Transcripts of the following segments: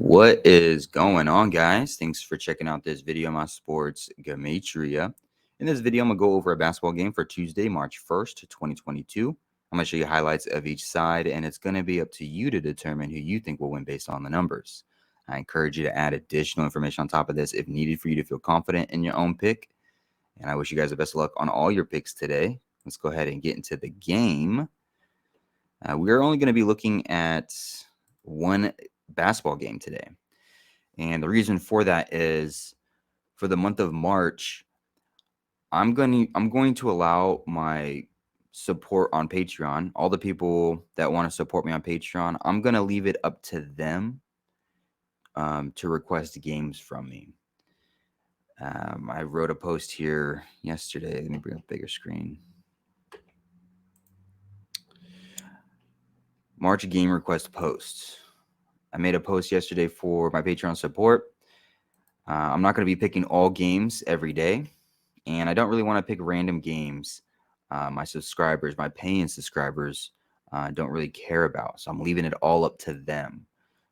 What is going on, guys? Thanks for checking out this video on my sports Gematria. In this video, I'm going to go over a basketball game for Tuesday, March 1st, 2022. I'm going to show you highlights of each side, and it's going to be up to you to determine who you think will win based on the numbers. I encourage you to add additional information on top of this if needed for you to feel confident in your own pick. And I wish you guys the best of luck on all your picks today. Let's go ahead and get into the game. We're only going to be looking at one basketball game today. And the reason for that is for the month of March, I'm going to allow my support on Patreon, all the people that want to support me on Patreon, I'm going to leave it up to them to request games from me. I wrote a post here yesterday. Let me bring up a bigger screen. March game request posts. I made a post yesterday for my Patreon support. I'm not going to be picking all games every day, and I don't really want to pick random games my subscribers, my paying subscribers, don't really care about. So I'm leaving it all up to them.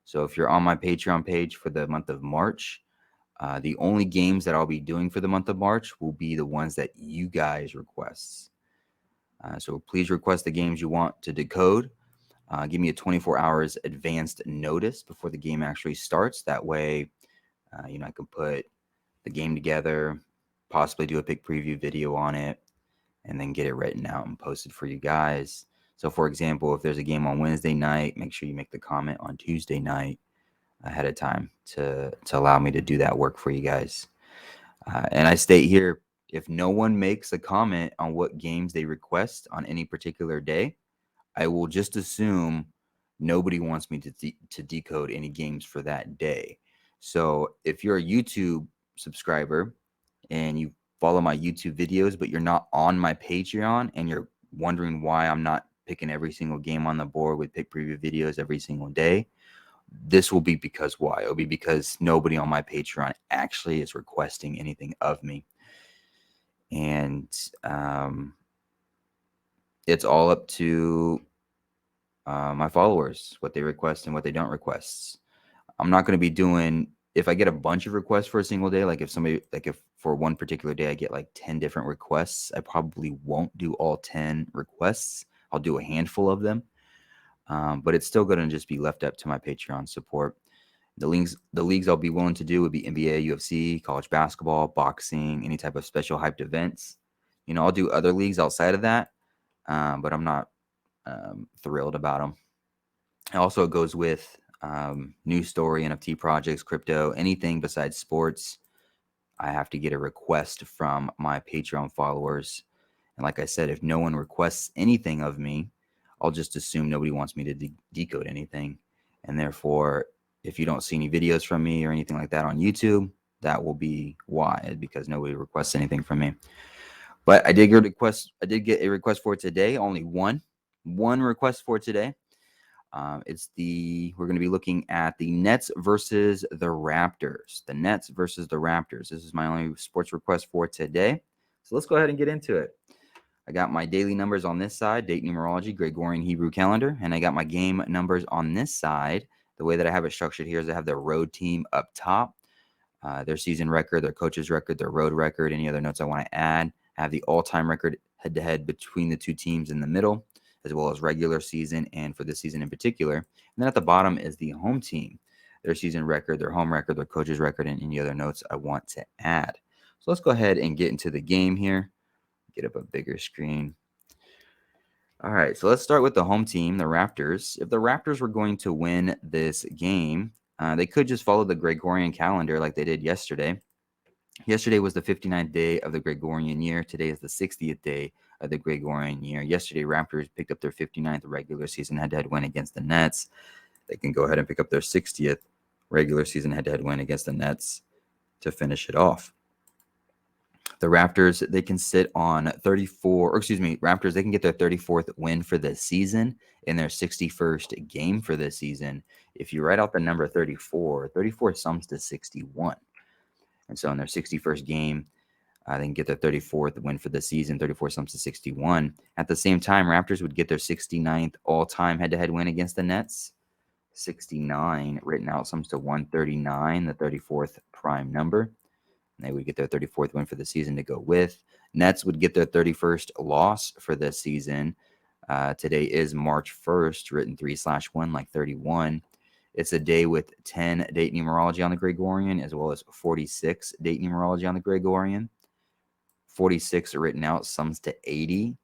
So if you're on my Patreon page for the month of March, the only games that I'll be doing for the month of March will be the ones that you guys request. So please request the games you want to decode. Give me a 24 hours advanced notice before the game actually starts. That way, I can put the game together, possibly do a pick preview video on it, and then get it written out and posted for you guys. So, for example, if there's a game on Wednesday night, make sure you make the comment on Tuesday night ahead of time to allow me to do that work for you guys. And I state here, if no one makes a comment on what games they request on any particular day, I will just assume nobody wants me to decode any games for that day. So if you're a YouTube subscriber and you follow my YouTube videos, but you're not on my Patreon and you're wondering why I'm not picking every single game on the board with pick preview videos every single day, this will be because why? It'll be because nobody on my Patreon actually is requesting anything of me. And it's all up to my followers, what they request and what they don't request. I'm not going to be doing, if I get a bunch of requests for a single day, like if for one particular day I get like 10 different requests, I probably won't do all 10 requests. I'll do a handful of them. But it's still going to just be left up to my Patreon support. The leagues I'll be willing to do would be NBA, UFC, college basketball, boxing, any type of special hyped events. I'll do other leagues outside of that, but I'm not thrilled about them. It also goes with news story, NFT projects, crypto, anything besides sports. I have to get a request from my Patreon followers. And like I said, if no one requests anything of me, I'll just assume nobody wants me to decode anything. And therefore, if you don't see any videos from me or anything like that on YouTube, that will be why, because nobody requests anything from me. But I did get a request for today. Only one request for today. We're going to be looking at the Nets versus the Raptors. The Nets versus the Raptors. This is my only sports request for today. So let's go ahead and get into it. I got my daily numbers on this side, date numerology, Gregorian Hebrew calendar, and I got my game numbers on this side. The way that I have it structured here is I have the road team up top, their season record, their coach's record, their road record, any other notes I want to add. I have the all-time record head-to-head between the two teams in the middle, as well as regular season and for this season in particular. And then at the bottom is the home team, their season record, their home record, their coach's record, and any other notes I want to add. So let's go ahead and get into the game here. Get up a bigger screen. All right, so let's start with the home team, the Raptors. If the Raptors were going to win this game, they could just follow the Gregorian calendar like they did yesterday. Yesterday was the 59th day of the Gregorian year. Today is the 60th day of the Gregorian year. Yesterday, Raptors picked up their 59th regular season head-to-head win against the Nets. They can go ahead and pick up their 60th regular season head-to-head win against the Nets to finish it off. The Raptors, they can sit on Raptors, they can get their 34th win for the season in their 61st game for this season. If you write out the number 34 sums to 61. And so in their 61st game, they can get their 34th win for the season. 34 sums to 61. At the same time, Raptors would get their 69th all-time head-to-head win against the Nets. 69 written out sums to 139, the 34th prime number. And they would get their 34th win for the season to go with. Nets would get their 31st loss for this season. Today is March 1st, written 3/1 like 31. It's a day with 10 date numerology on the Gregorian, as well as 46 date numerology on the Gregorian. 46 written out sums to 80.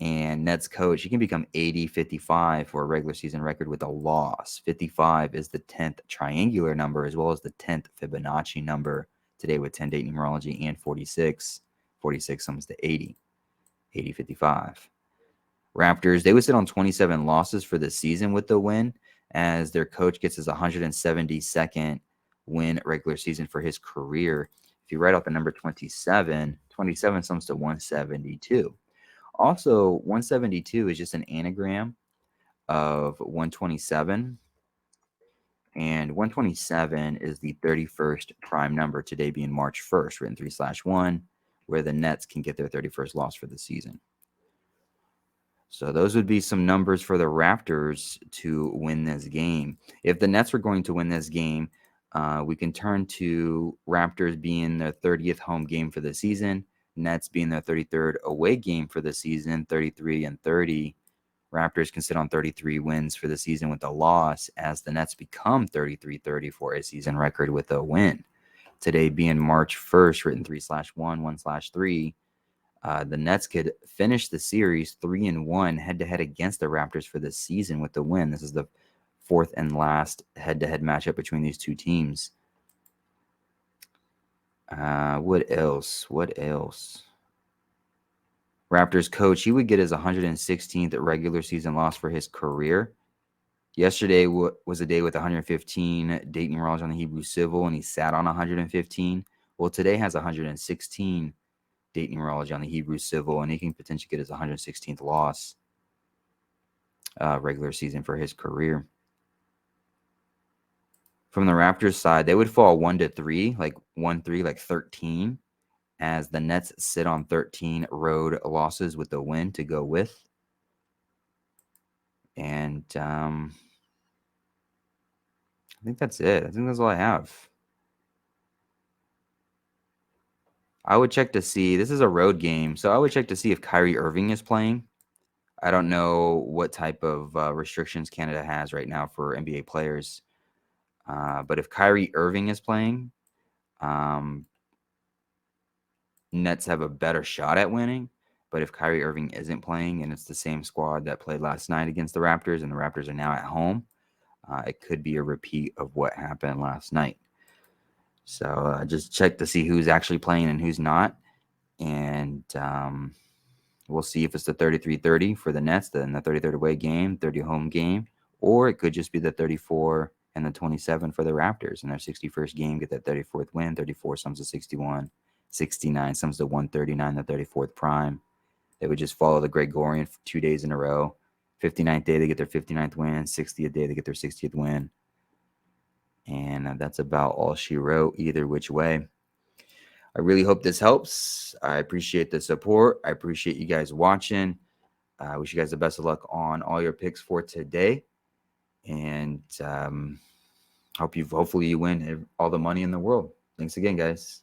And Nets coach, he can become 80-55 for a regular season record with a loss. 55 is the 10th triangular number, as well as the 10th Fibonacci number today with 10 date numerology, and 46. 46 sums to 80. 80-55. Raptors, they would sit on 27 losses for the season with the win, as their coach gets his 172nd win regular season for his career. If you write out the number 27, 27 sums to 172. Also, 172 is just an anagram of 127. And 127 is the 31st prime number, today being March 1st, written 3/1, where the Nets can get their 31st loss for the season. So those would be some numbers for the Raptors to win this game. If the Nets were going to win this game, we can turn to Raptors being their 30th home game for the season, Nets being their 33rd away game for the season, 33-30. Raptors can sit on 33 wins for the season with a loss, as the Nets become 33-30 for a season record with a win. Today being March 1st, written 3/1, 1/3. The Nets could finish the series 3-1 head-to-head against the Raptors for the season with the win. This is the fourth and last head-to-head matchup between these two teams. What else? Raptors coach, he would get his 116th regular season loss for his career. Yesterday was a day with 115 date numerology on the Hebrew Civil, and he sat on 115. Well, today has 116 date numerology on the Hebrew Civil, and he can potentially get his 116th loss regular season for his career. From the Raptors side, they would fall 1-3, like 1-3, like 13, as the Nets sit on 13 road losses with the win to go with. And I think that's it. I think that's all I have. I would check to see, this is a road game, so I would check to see if Kyrie Irving is playing. I don't know what type of restrictions Canada has right now for NBA players. But if Kyrie Irving is playing, Nets have a better shot at winning. But if Kyrie Irving isn't playing and it's the same squad that played last night against the Raptors, and the Raptors are now at home, it could be a repeat of what happened last night. So just check to see who's actually playing and who's not. And we'll see if it's the 33-30 for the Nets, then the 33rd away game, 30 home game, or it could just be the 34 and the 27 for the Raptors in their 61st game, get that 34th win. 34 sums to 61, 69 sums to 139, the 34th prime. They would just follow the Gregorian for 2 days in a row. 59th day, they get their 59th win. 60th day, they get their 60th win. And that's about all she wrote, either which way. I really hope this helps. I appreciate the support. I appreciate you guys watching. I wish you guys the best of luck on all your picks for today. And hopefully you win all the money in the world. Thanks again, guys.